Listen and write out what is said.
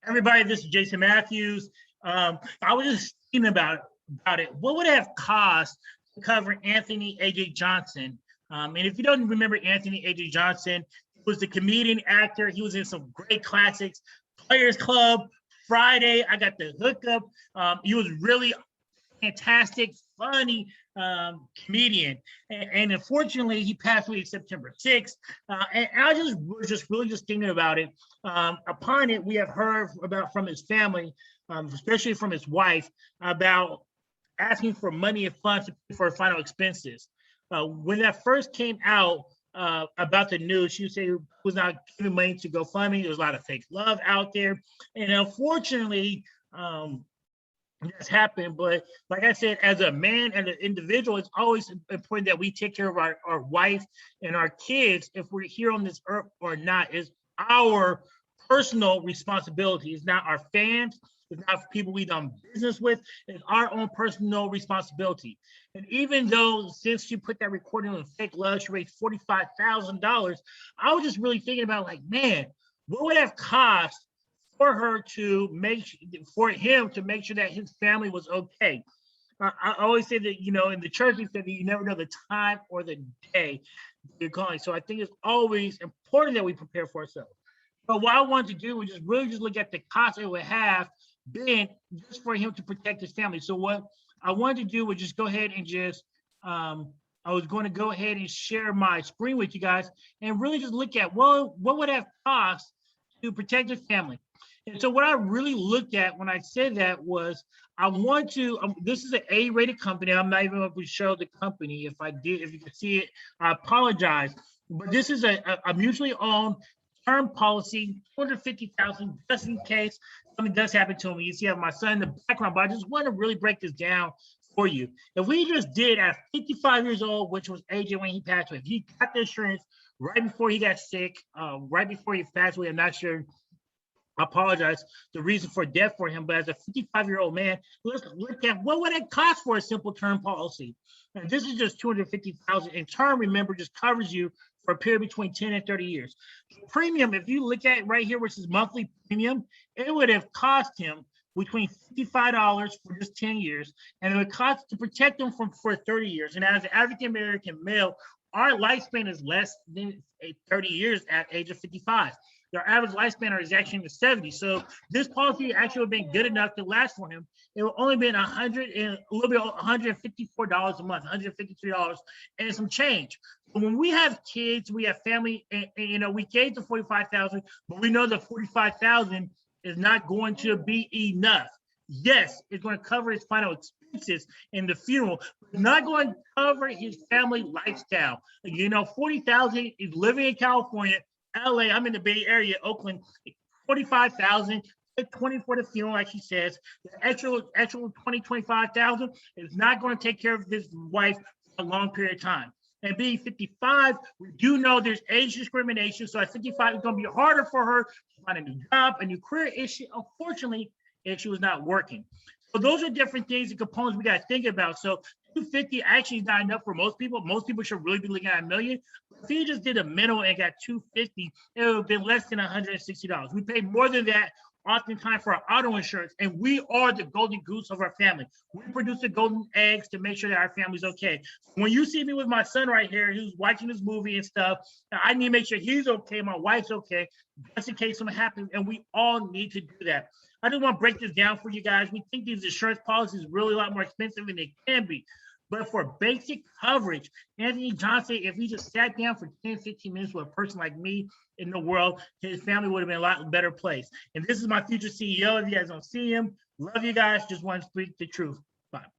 Everybody, this is Jason Matthews. I was just thinking about it. What would it have cost to cover Anthony A.J. Johnson? And if you don't remember Anthony A.J. Johnson, he was the comedian actor. He was in some great classics, Players Club, Friday. I got the hookup. He was really fantastic, funny comedian. And unfortunately, he passed away September 6th. And I was really thinking about it. Upon it, we have heard about from his family, especially from his wife, about asking for money and funds to pay for final expenses. When that first came out about the news, she said he was not giving money to GoFundme. There was a lot of fake love out there. And unfortunately, that's happened. But like I said, as a man and an individual, it's always important that we take care of our wife and our kids. If we're here on this earth or not, is our personal responsibility. It's not our fans. It's not people we done business with. It's our own personal responsibility. And even though since she put that recording on fake love, she raised $45,000, I was just really thinking about like, man, what would it have cost for him to make sure that his family was okay? I always say that, in the church, we said that you never know the time or the day you're calling. So I think it's always important that we prepare for ourselves. But what I wanted to do was just look at the cost it would have been just for him to protect his family. So what I wanted to do was just go ahead and I was going to go ahead and share my screen with you guys and really just look at, well, what would it have cost to protect his family? And so what I really looked at when I said that was, I want to, this is an A-rated company. I'm not even going to show the company. If you can see it, I apologize. But this is a mutually owned term policy, $250,000, just in case something does happen to him. You see I have my son in the background, but I just want to really break this down for you. If we just did at 55 years old, which was AJ when he passed away, if he got the insurance right before he got sick, right before he passed away, I'm not sure, I apologize, the reason for death for him, but as a 55-year-old man, let's look at what would it cost for a simple term policy. And this is just $250,000. In term, remember, just covers you for a period between 10 and 30 years. The premium, if you look at right here, which is monthly premium, it would have cost him between $55 for just 10 years, and it would cost to protect him for 30 years. And as an African-American male, our lifespan is less than 30 years at age of 55. Their average lifespan is actually in the 70s. So this policy actually would have been good enough to last for him. It would only been $154 a month, $153 and some change. But when we have kids, we have family, and we gave the $45,000, but we know the $45,000 is not going to be enough. Yes, it's going to cover his final expenses in the funeral, but it's not going to cover his family lifestyle. $40,000 is living in California. LA, I'm in the Bay Area, Oakland, $45,000, $20,000 for the funeral, like she says. The actual $25,000 is not going to take care of his wife for a long period of time. And being 55, we do know there's age discrimination. So at 55, it's going to be harder for her to find a new job, a new career issue. Unfortunately, if she was not working. So those are different things and components we got to think about. So 250 actually is not enough for most people. Most people should really be looking at $1 million. If he just did a minimum and got 250, it would have been less than $160. We pay more than that oftentimes for our auto insurance, and we are the golden goose of our family. We produce the golden eggs to make sure that our family's okay. When you see me with my son right here, who's watching this movie and stuff, I need to make sure he's okay, my wife's okay, just in case something happens, and we all need to do that. I just want to break this down for you guys. We think these insurance policies are really a lot more expensive than they can be. But for basic coverage, Anthony Johnson, if he just sat down for 10, 15 minutes with a person like me in the world, his family would have been a lot better place. And this is my future CEO. If you guys don't see him, love you guys. Just want to speak the truth. Bye.